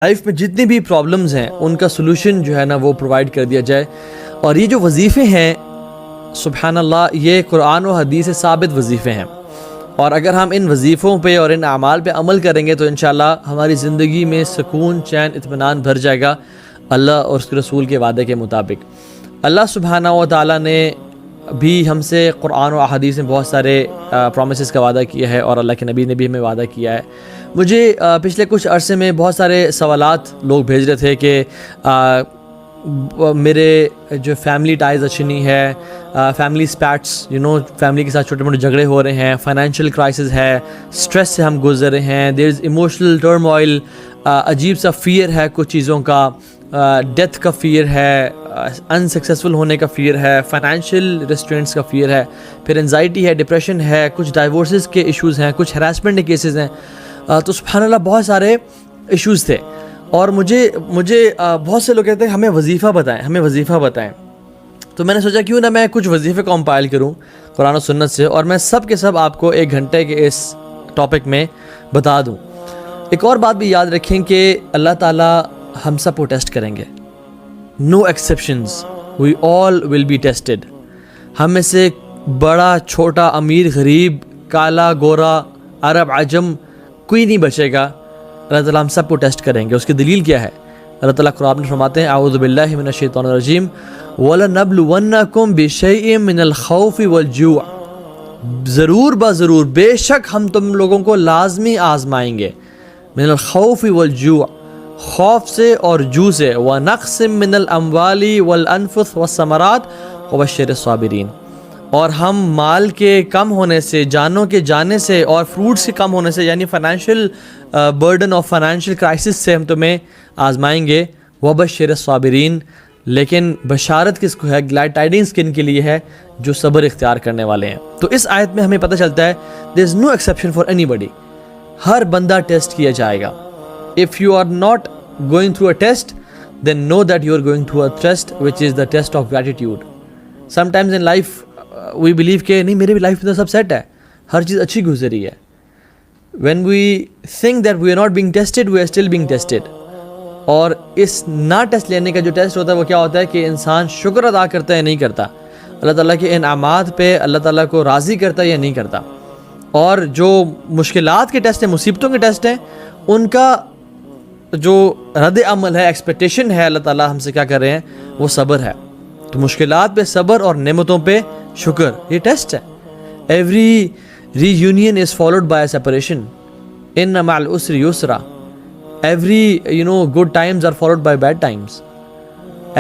Life میں جتنی بھی پرابلمز ہیں ان کا سلوشن جو ہے نا وہ پرووائڈ کر دیا جائے. اور یہ جو وظیفے ہیں سبحان اللہ یہ قرآن و حدیث سے ثابت وظیفے ہیں، اور اگر ہم ان وظیفوں پہ اور ان اعمال پہ عمل کریں گے تو انشاءاللہ ہماری زندگی میں سکون، چین، اطمینان بھر جائے گا اللہ اور اس کے رسول کے وعدے کے مطابق. اللہ سبحانہ و تعالیٰ نے بھی ہم سے قرآن و احادیث میں بہت سارے پرومسز کا وعدہ کیا ہے، اور اللہ کے نبی نے بھی ہمیں وعدہ کیا ہے. مجھے پچھلے کچھ عرصے میں بہت سارے سوالات لوگ بھیج رہے تھے کہ میرے جو فیملی ٹائز اچھی نہیں ہے، فیملی اسپیٹس فیملی کے ساتھ چھوٹے موٹے جھگڑے ہو رہے ہیں، فائنینشیل کرائسس ہے، اسٹریس سے ہم گزر رہے ہیں، دیر از ایموشنل ٹرموائل، عجیب سا فیئر ہے کچھ چیزوں کا، ڈیتھ کا فیئر ہے، انسکسیسفل ہونے کا فیئر ہے، فائنینشیل ریسٹرینٹس کا فیئر ہے، پھر انزائٹی ہے، ڈپریشن ہے، کچھ ڈائیورسز کے ایشوز ہیں، کچھ ہراسمنٹ کے کیسز ہیں. تو سبحان اللہ بہت سارے ایشوز تھے، اور مجھے بہت سے لوگ کہتے ہیں ہمیں وظیفہ بتائیں. تو میں نے سوچا کیوں نہ میں کچھ وظیفے کمپائل کروں قرآن و سنت سے، اور میں سب کے سب آپ کو 1 گھنٹے کے اس ٹاپک میں بتا دوں. ایک اور بات بھی یاد رکھیں کہ اللہ تعالیٰ ہم سب کو ٹیسٹ کریں گے. No exceptions, we all will be tested. ہم میں سے بڑا چھوٹا، امیر غریب، کالا گورا، عرب عجم، کوئی نہیں بچے گا. اللہ تعالیٰ ہم سب کو ٹیسٹ کریں گے. اس کی دلیل کیا ہے؟ اللہ تعالیٰ قرآن میں فرماتے ہیں اعوذ باللہ من الشیطان الرجیم وَلَنَبْلُوَنَّكُمْ بِشَيْءٍ مِّنَ الْخَوْفِ وَالْجُوعِ. ضرور بے شک ہم تم لوگوں کو لازمی آزمائیں گے. من الخوف والجوع، خوف سے اور جو سے، وَنَقْصٍ مِّنَ الْأَمْوَالِ وَالْأَنفُسِ وَالثَّمَرَاتِ وَبَشِّرِ الصَّابِرِينَ. اور ہم مال کے کم ہونے سے، جانوں کے جانے سے، اور فروٹس کے کم ہونے سے، یعنی فائنینشیل برڈن اور فائنینشیل کرائسس سے ہم تمہیں آزمائیں گے. وَبَشِّرِ الصَّابِرِينَ. لیکن بشارت کس کو ہے، گلیڈ ٹائڈنگز کن کے لیے ہے؟ جو صبر اختیار کرنے والے ہیں. تو اس آیت میں ہمیں پتہ چلتا ہے there is no exception for anybody. ہر بندہ ٹیسٹ کیا جائے گا. If you are not going through a test, then know that you are going through a test which is the test of gratitude. Sometimes in life we believe کہ نہیں میرے بھی life میں تو سب set ہے، ہر چیز اچھی گزری ہے. When we think that we are not being tested, we are still being tested. اور اس نہ ٹیسٹ لینے کا جو ٹیسٹ ہوتا ہے وہ کیا ہوتا ہے کہ انسان شکر ادا کرتا ہے یا نہیں کرتا، اللہ تعالیٰ کے انعامات پہ اللہ تعالیٰ کو راضی کرتا ہے یا نہیں کرتا. اور جو مشکلات کے ٹیسٹ ہیں، مصیبتوں کے ٹیسٹ ہیں، ان کا جو رد عمل ہے، ایکسپیکٹیشن ہے اللہ تعالیٰ ہم سے کیا کر رہے ہیں، وہ صبر ہے. تو مشکلات پہ صبر اور نعمتوں پہ شکر، یہ ٹیسٹ ہے. Every reunion is followed by separation, ان مع العسر یسرا. Every good times are followed by bad times.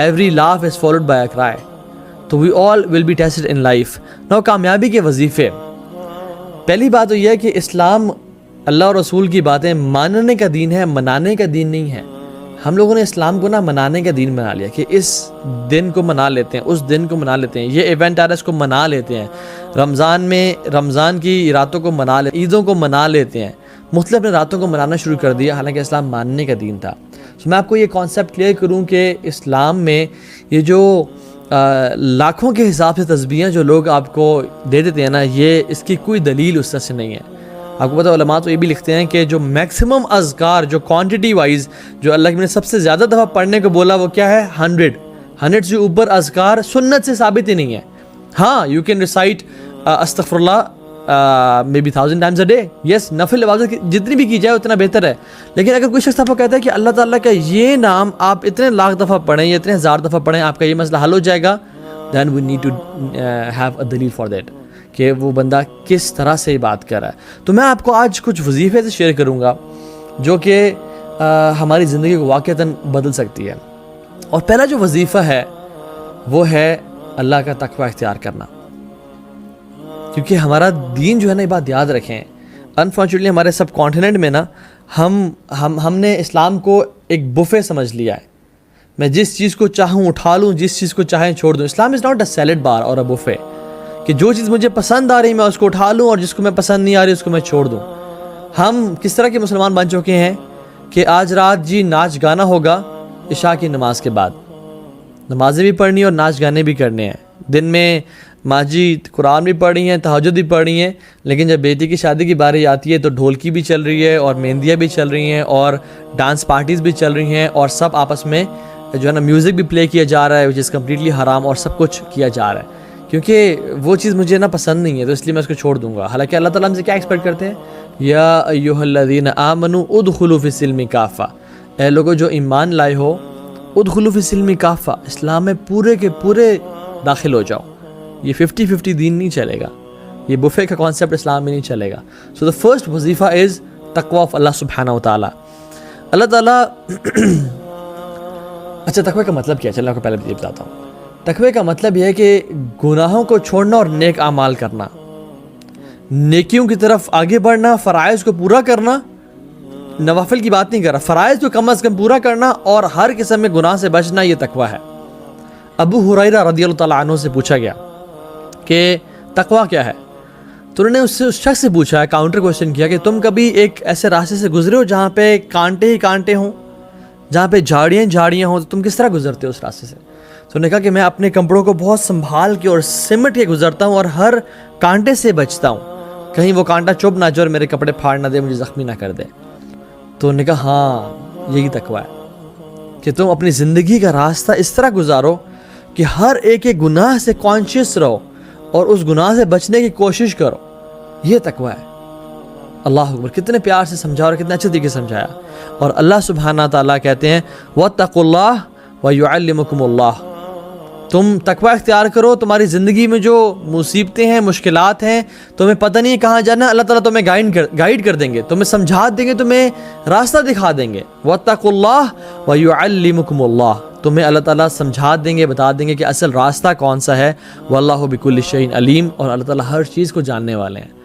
Every laugh is followed by a cry. تو we all will be tested in life. Now کامیابی کے وظیفے. پہلی بات تو یہ ہے کہ اسلام اللہ اور رسول کی باتیں ماننے کا دین ہے، منانے کا دین نہیں ہے. ہم لوگوں نے اسلام کو منانے کا دین بنا لیا کہ اس دن کو منا لیتے ہیں، اس دن کو منا لیتے ہیں، یہ ایونٹ آ رہا ہے اس کو منا لیتے ہیں، رمضان میں رمضان کی راتوں کو منا لیتے ہیں، عیدوں کو منا لیتے ہیں، مختلف اپنے راتوں کو منانا شروع کر دیا، حالانکہ اسلام ماننے کا دین تھا. میں آپ کو یہ کانسیپٹ کلیئر کروں کہ اسلام میں یہ جو لاکھوں کے حساب سے تسبیحیں جو لوگ آپ کو دے دیتے ہیں نا، یہ اس کی کوئی دلیل اس طرح سے نہیں ہے. آپ کو پتہ علماء تو یہ بھی لکھتے ہیں کہ جو میکسیمم اذکار جو کوانٹٹی وائز جو اللہ نے سب سے زیادہ دفعہ پڑھنے کو بولا وہ کیا ہے؟ 100 سے اوپر اذکار سنت سے ثابت ہی نہیں ہے. ہاں یو کین ریسائٹ استغفر اللہ maybe 1000 times a day. یس، نفل عبادت جتنی بھی کی جائے اتنا بہتر ہے. لیکن اگر کوئی شخص آپ کو کہتا ہے کہ اللہ تعالیٰ کا یہ نام آپ اتنے لاکھ دفعہ پڑھیں یا اتنے 1000 دفعہ پڑھیں آپ کا یہ مسئلہ حل ہو جائے گا، then we need to have a دلیل for that کہ وہ بندہ کس طرح سے بات کر رہا ہے. تو میں آپ کو آج کچھ وظیفے سے شیئر کروں گا جو کہ ہماری زندگی کو واقعتاً بدل سکتی ہے. اور پہلا جو وظیفہ ہے وہ ہے اللہ کا تقوی اختیار کرنا. کیونکہ ہمارا دین جو ہے نا، یہ بات یاد رکھیں، انفارچونیٹلی ہمارے سب کانٹیننٹ میں نا ہم نے اسلام کو ایک بفے سمجھ لیا ہے. میں جس چیز کو چاہوں اٹھا لوں، جس چیز کو چاہیں چھوڑ دوں. اسلام از ناٹ اے سیلڈ بار اور اے بفے کہ جو چیز مجھے پسند آ رہی میں اس کو اٹھا لوں اور جس کو میں پسند نہیں آ رہی اس کو میں چھوڑ دوں. ہم کس طرح کے مسلمان بن چکے ہیں کہ آج رات جی ناچ گانا ہوگا عشاء کی نماز کے بعد، نمازیں بھی پڑھنی اور ناچ گانے بھی کرنے ہیں. دن میں ماں جی قرآن بھی پڑھ رہی ہیں، تہجد بھی پڑھ رہی ہیں، لیکن جب بیٹی کی شادی کی باری آتی ہے تو ڈھولکی بھی چل رہی ہے اور مہندیاں بھی چل رہی ہیں اور ڈانس پارٹیز بھی چل رہی ہیں اور سب آپس میں جو ہے نا میوزک بھی پلے کیا جا رہا ہے، وچ از کمپلیٹلی حرام، اور سب کچھ کیا جا رہا ہے، کیونکہ وہ چیز مجھے نا پسند نہیں ہے، تو اس لیے میں اس کو چھوڑ دوں گا۔ حالانکہ اللہ تعالیٰ ہم سے کیا ایکسپیکٹ کرتے ہیں؟ یا ایھا الذین آمنوا ادخلوا فی السلم کافہ، اے لوگوں جو ایمان لائے ہو، ادخلوا فی السلم کافہ، اسلام میں پورے کے پورے داخل ہو جاؤ۔ یہ 50-50 دین نہیں چلے گا، یہ بفے کا کانسیپٹ اسلام میں نہیں چلے گا۔ سو دا فرسٹ وظیفہ از تقوی آف اللہ سبحانہ و تعالیٰ۔ اللہ تعالیٰ اچھا تقوی کا مطلب کیا ہے؟ چلیں آپ کو پہلے یہ بتاتا ہوں۔ تقوی کا مطلب یہ ہے کہ گناہوں کو چھوڑنا اور نیک اعمال کرنا، نیکیوں کی طرف آگے بڑھنا، فرائض کو پورا کرنا، نوافل کی بات نہیں کر رہا، فرائض کو کم از کم پورا کرنا اور ہر قسم میں گناہ سے بچنا، یہ تقوی ہے۔ ابو ہریرہ رضی اللہ تعالیٰ عنہ سے پوچھا گیا کہ تقوی کیا ہے؟ تو انہوں نے اس شخص سے پوچھا، کاؤنٹر کوشچن کیا کہ تم کبھی ایک ایسے راستے سے گزرے ہو جہاں پہ کانٹے ہی کانٹے ہوں، جہاں پہ جھاڑیاں ہوں، تو تم کس طرح گزرتے ہو اس راستے سے؟ تو انہوں نے کہا کہ میں اپنے کپڑوں کو بہت سنبھال کے اور سمٹ کے گزرتا ہوں اور ہر کانٹے سے بچتا ہوں، کہیں وہ کانٹا چبھ نہ جائے اور میرے کپڑے پھاڑ نہ دے، مجھے زخمی نہ کر دے۔ تو انہوں نے کہا ہاں یہی تقوی ہے کہ تم اپنی زندگی کا راستہ اس طرح گزارو کہ ہر ایک گناہ سے کانشیس رہو اور اس گناہ سے بچنے کی کوشش کرو، یہ تقوی ہے۔ اللہ اکبر، کتنے پیار سے سمجھا اور کتنے اچھے طریقے سے سمجھایا۔ اور اللہ سبحانہ تعالیٰ کہتے ہیں وَاتَّقُوا اللَّهَ وَيُعَلِّمُكُمُ اللَّهُ، تم تقوی اختیار کرو، تمہاری زندگی میں جو مصیبتیں ہیں، مشکلات ہیں، تمہیں پتہ نہیں کہاں جانا، اللہ تعالیٰ تمہیں گائیڈ کر دیں گے، تمہیں سمجھا دیں گے، تمہیں راستہ دکھا دیں گے۔ وَاتَّقُوا اللَّهَ وَيُعَلِّمُكُمُ اللَّهُ، تمہیں اللہ تعالیٰ سمجھا دیں گے، بتا دیں گے کہ اصل راستہ کون سا ہے۔ وَاللَّهُ بِكُلِّ شَيْءٍ عَلِيمٌ، اور اللہ تعالیٰ ہر چیز کو جاننے والے ہیں۔